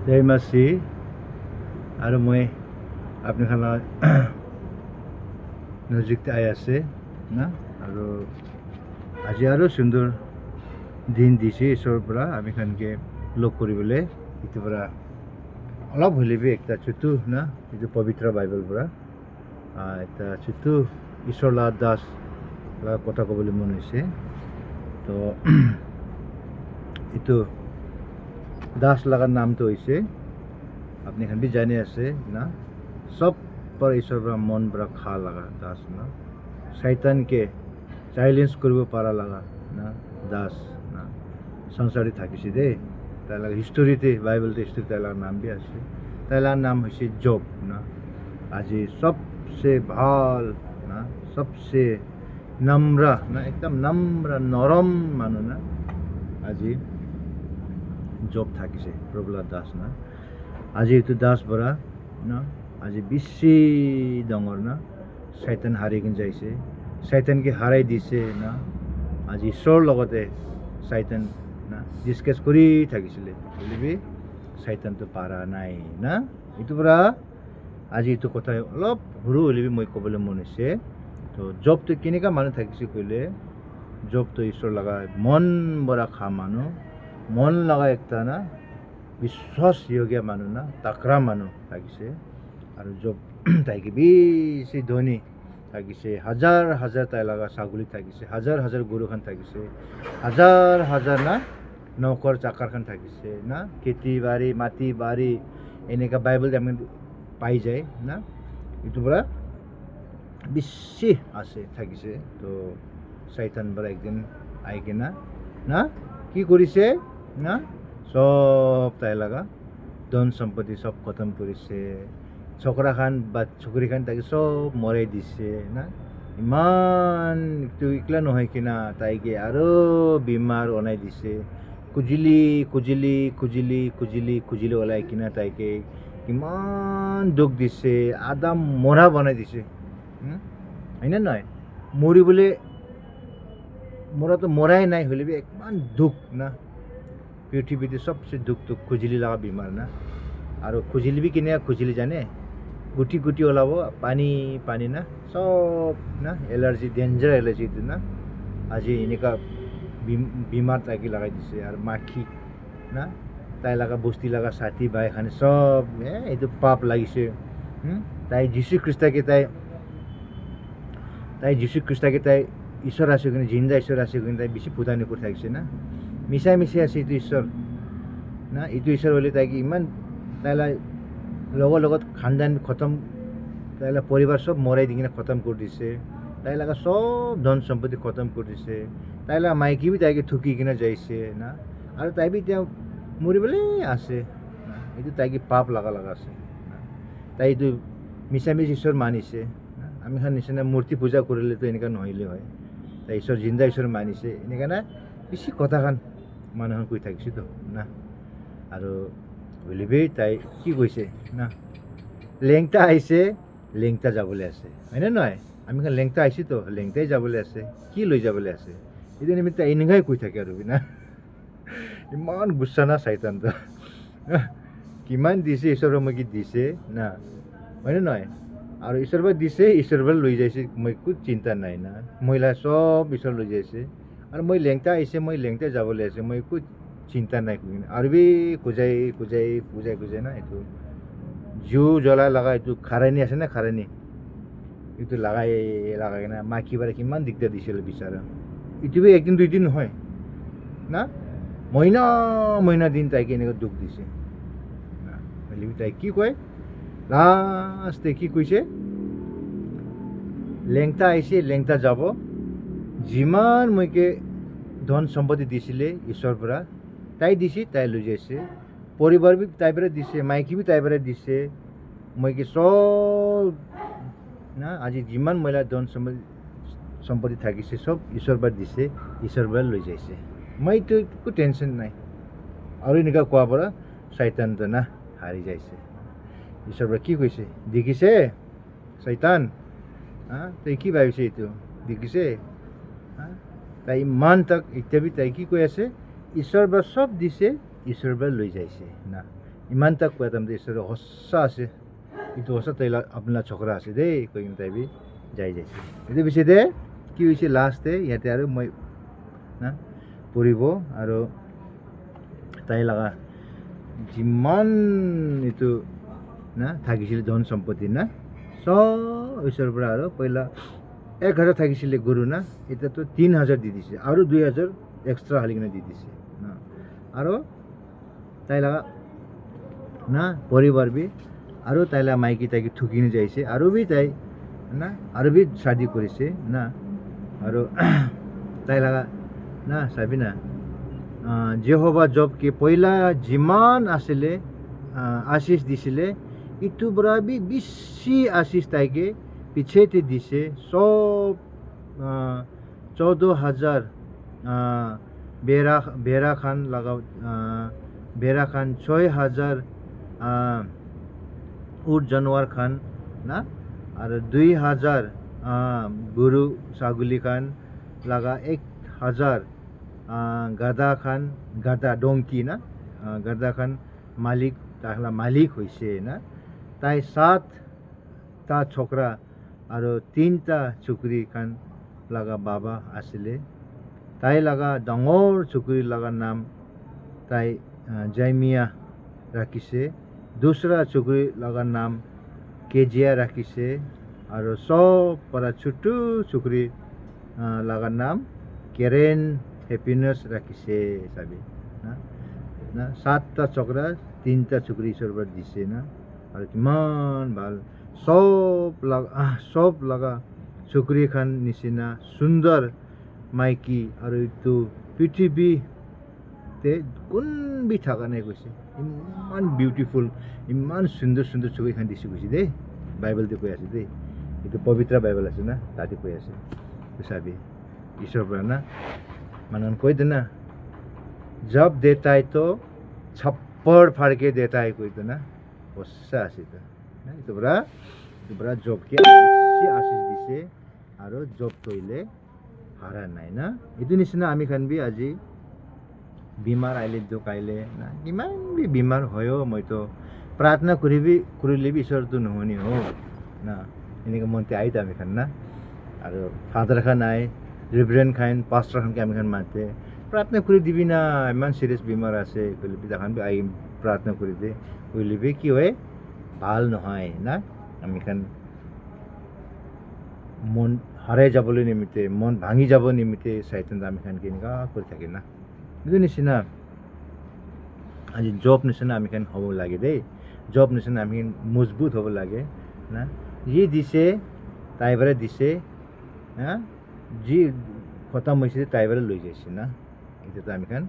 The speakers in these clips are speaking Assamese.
জয় মাসি আৰু মই আপোনালোকৰ নজিকতে আহি আছে না আৰু আজি আৰু সুন্দৰ দিন দিছে ঈশ্বৰৰ পৰা আমি খানকে লগ কৰিবলৈ ইটোৰ পৰা অলপ হ'লেবি একটা চুটু না এইটো পবিত্ৰ বাইবেল পৰা এটা চুটু ঈশ্বৰ দাস কথা ক'বলৈ মন হৈছে তো এইটো দাস লগাৰ নামটো হৈছে আপনি খান भी জানি আছে না সব पर ईश्वर पर मन पर खा लगा दास ना शैतान के साइलेंस কৰিব পাৰা লগা না দাস না সংসাৰী থাকিছে দে তাইলা হিষ্টৰীতে বাইবেলতে হিষ্টৰী তাইলা নাম भी আছে তাইলা নাম হৈছে জব না আজি सबसे ভাল না सबसे নম্ৰ না একদম নম্ৰ নৰম মানুহ না আজি জব থাকিছে প্ৰহ্লাদ দাস না আজি এইটো দাস বৰা না আজি বেছি ডাঙৰ না শয়তান হাৰি কিন যাইছে শয়তানকে হাৰাই দিছে না আজি ঈশ্বৰ লগতে শয়তান না ডিসকাস কৰি থাকিছিলে বুলিবি শয়তানটো পাৰা নাই না এইটো পৰা আজি এইটো কথা অলপ সৰু হ'লেবি মই ক'বলৈ মন হৈছে তো জবটো কেনেকা মানুহ থাকিছে কইলে জবটো ঈশ্বৰ লগা মন বৰা খা মানুহ মন লগা একটা না বিশ্বাসযোগ্য মানুহ না তাকৰা মানুহ থাকিছে আৰু জব তাইকে বেছি ধনী থাকিছে হাজাৰ হাজাৰ তাই লগা ছাগলী থাকিছে হাজাৰ হাজাৰ গৰুখান থাকিছে হাজাৰ হাজাৰ না নৌকৰ চাকাৰখান থাকিছে না খেতি বাৰী মাটি বাৰী এনেকা বাইবেল আমি পাই যায় না এইটো পৰা বেছি আছে থাকিছে তো শয়তান পৰা একদিন আহি কিনা না কি কৰিছে না সব তাই লগা ধন সম্পত্তি সব খতম কৰিছে छोकरा खान बा छोकरी खान ताकि सब मराई दिसे ना इमान तो इकला নহয় কিনা তাইকে আৰু বিমাৰ অনাই দিছে কুজিলি কুজিলি কুজিলি কুজিলি কুজিলি ওলাই কিনা তাইকে কিমান দুখ দিছে আদাম মৰা বনাই দিছে হয়নে নহয় মৰিবলৈ মৰাটো মৰাই নাই হলে ইমান দুখ না পৃথিৱীতে সবচে দুখ তো খুজিলি লগা বিমাৰ না আৰু খুজিলি বি কিনে খুজিলি জানে গুটি গুটি ওলাব পানী পানী না সব না এলাৰ্জি ডেঞ্জাৰ এলাৰ্জি না আজি এনেকা বিমাৰ তাকে লগাই দিছে আৰু মাখি না তাই লগা বস্তি লগা সাথী ভাই খানে সব এইটো পাপ লাগিছে তাই যীশু খ্ৰীষ্টকে তাই যীশু খ্ৰীষ্টকে তাই ঈশ্বৰ আছে কিন্তু জিন্দা ঈশ্বৰ আছে কিন্তু তাই বেছি ফুটানি কৰি থাকিছে না মিছাই মিছাই আছে এইটো ঈশ্বৰ না এইটো ঈশ্বৰ হ'লে তাইকে ইমান তাইলা লগৰ লগত খানদান খতম তাইলা পৰিবাৰ সব মৰাই দি কিনে খতম কৰি দিছে তাই লগা সব ধন সম্পত্তি খতম কৰি দিছে তাইলা মাইকী বি তাইকে থুকি কিনে যাইছে না আৰু তাই বি তেওঁ মৰিবলৈ আছে এইটো তাইকে পাপ লগা লগা আছে তাই এইটো মিছামিছ ঈশ্বৰ মানিছে আমি খান নিচিনা মূৰ্তি পূজা কৰিলেতো এনেকুৱা নহ'লে হয় তাই ঈশ্বৰ জিন্দা ঈশ্বৰ মানিছে এনেকুৱা না বেছি কথাখান মানুহখন কৈ থাকিছেতো না আৰু বুলিবি তাই কি কৈছে না লেংটা আহিছে লেংটা যাবলৈ আছে হয়নে নহয় আমি খান লেংটা আহিছোঁ লেংটাই যাবলৈ আছে কি লৈ যাবলৈ আছে এইটো নিমিত্ত এনেকুৱাই কৈ থাকে আৰু না ইমান গুচ্ছা না শয়তানটো কিমান দিছে ঈশ্বৰৰ মই কি দিছে না হয়নে নহয় আৰু ঈশ্বৰ পৰা দিছে ঈশ্বৰ পৰা লৈ যাইছে মই একো চিন্তা নাই না মহিলা সব ঈশ্বৰ লৈ যাইছে আৰু মই লেংটা আহিছে মই লেংটা যাবলৈ আছে মই একো চিন্তা নাই আৰু বি খুজাই খুজাই খুজাই খুজাই না এইটো জুই জ্বলাই লগা এইটো খাৰণী আছে না খাৰণী এইটো লগাই লগাই না মাখি বাৰে কিমান দিগদাৰ দিছিল বিচাৰা এইটো বি একদিন দুইদিন নহয় না মহিনা মহিনা দিন তাইকে এনেকৈ দুখ দিছে না তাই কি কয় লাষ্টে কি কৈছে লেংটা আহিছে লেংটা যাব যিমান মইকে ধন সম্পত্তি দিছিলে ঈশ্বৰৰ পৰা তাই দিছে তাই লৈ যাইছে পৰিবাৰ বি তাই পৰা দিছে মাইকী বি তাই পৰা দিছে মইকে সব না আজি যিমান মহিলা ধন সম্পত্তি থাকিছে সব ঈশ্বৰৰ পৰা দিছে ঈশ্বৰৰ পৰা লৈ যাইছে মইতো একো টেনশ্যন নাই আৰু এনেকুৱা কোৱাৰ পৰা শয়তানটো না হাৰি যাইছে ঈশ্বৰৰ পৰা কি কৈছে দেখিছে শয়তান তই কি ভাবিছে এইটো দেখিছে তাই ইমান তাক এতিয়া বি তাই কি কৈ আছে ঈশ্বৰ পৰা সব দিছে ঈশ্বৰ পৰা লৈ যাইছে না ইমান তাক কোৱা তাৰমানে ঈশ্বৰ সঁচা আছে এইটো সঁচা তাইলা আপোনাৰ চকৰা আছে দেই কৈ কিনে তাই বি যাই যাইছে এইটো পিছে দে কি হৈছে লাষ্টে ইয়াতে আৰু মই না পঢ়িব আৰু তাই লগা যিমান এইটো না থাকিছিল ধন সম্পত্তি না চব ঈশ্বৰৰ পৰা আৰু পহিলা 1000 থাকিছিলে গৰু না এতিয়াতো 3000 দি দিছে আৰু 2000 এক্সট্ৰা হালি কিনে দি দিছে না আৰু তাই লগা না পৰিবাৰ বি আৰু তাই লগা মাইকী তাইকি ঠুকিনি যাইছে আৰু বি তাই না আৰু বি শাদি কৰিছে না আৰু তাই লগা না চাবি না যেহোবা জব কি পহিলা যিমান আছিলে আশীষ দিছিলে ইটো পৰা বি বেছি আশীষ তাইকে পিছেতে দিছে সব 14000 বেৰা খান লগা বেৰা খান 6000 উট জানোয়ার খান না আর 2000 গরু ছাগলি খান লাগা 1000 গাদা খান গাদা ডংকি না গাদা খান মালিক তাহলা মালিক হয়েছে না তাই 7টা ছোকরা আর 3টা চুকরি খান লাগা বাবা আসলে তাই লাগা ডাঙর চুকরি লাগা নাম তাই জাইমিয়া রাখিছে दूसरा चुकरी लगा नाम केजिया राखिसे और सब पर छोटू चुकरी लगा नाम केरेन हैप्पीनेस राखिसे साबी ना ना 7टा चक्रा 3टा चुकरी ईश्वर पर दिसे ना और किमान ভাল सब लगा चुकरी खान निसिना सुंदर माइकी और तो पृथ्वी ते कोन भी थाका नहीं কৈছে ইমান বিউটিফুল ইমান সুন্দর সুন্দর ছবি খান দিছে কৈছে দেই বাইবেলতে কৈ আছে দেই এটো পবিত্ৰ বাইবেল আছে না তাতে কৈ আছে চাবি ঈশ্বৰ পৰা না মানন কৈ দে না जब देता है तो छप्पड़ फाड़ के देता है कोई तो ना वस्सा আছে তো না এটো বড় জব কে আশীষ দিছে আৰু জব কইলে হারা নাই না এটো নিচিনা আমি খান বি আজি बीमार आइले दुख आइले ना किमान भी बीमार होयो मैं तो प्रार्थना करिले भी ईश्वर तो नहुनी हो ना इनके मनते आई था खान ना और फादर खान आए रिवरेंड खान पास्टर खान के आमी खान माते प्रार्थना करि दिबी ना इमान सीरियस बीमार আছে কইলে বি খান বি আই प्रार्थना करि दे কইলে বি কি হয় ভাল নহয় না আমি খান মন হারাই যাবলৈ নিমিতে মন ভাঙি যাব নিমিতে শয়তান আমি খান কিনকা কৰি থাকে না ಇದು ನಿಸಿನ আজি জব নিচিনা আমি খান হ'ব লাগে দেই জব নিচিনা আমি মজবুত হ'ব লাগে না যি দিছে তাইবাৰে দিছে হ্যাঁ যি খতম হৈছে তাইবাৰে লৈ যাইছে না এটা আমি খান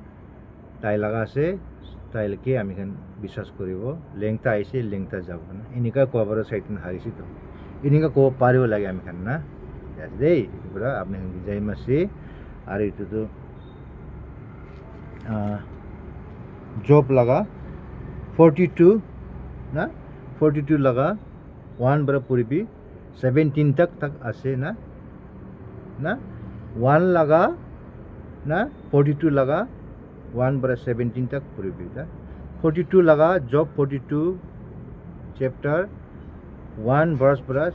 তাই লাগা আছে তাইলকে আমি খান বিশ্বাস কৰিব লেংটা আইছে লেংটা যাব না এনেকা কোৱাবৰ শয়তান হাৰিছে তো এনেকা কো পাৰিব লাগে আমি খান না দেই পুৰা আপনি যাই মাসে আর এটা তো जॉब लगा 42 ना 42 लगा 1 बरा पूरी भी 17 तक आसे ना 1 लगा ना 42 लगा 1 बरा 17 तक पूरी भी था 42 लगा जॉब 42 चैप्टर 1 वर्स बरा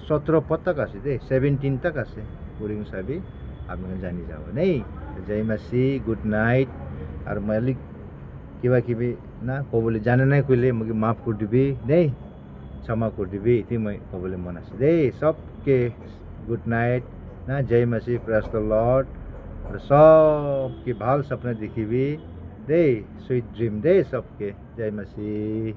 17 पद तक आसे दे 17 तक आसे पूरी साबी आपने जानी जाओ नहीं जय मसीह गुड नाइट और मालिक किबा किबी ना कबले जाने नहीं कइले मगे माफ कर दिबी नहीं क्षमा कर दिबी इति मैं कबले मन आसे दे सबके गुड नाइट ना जय मसीह प्रेज द लॉर्ड और सबके भाल सपना देखिबी दे स्वीट ड्रीम दे सबके जय मसीह।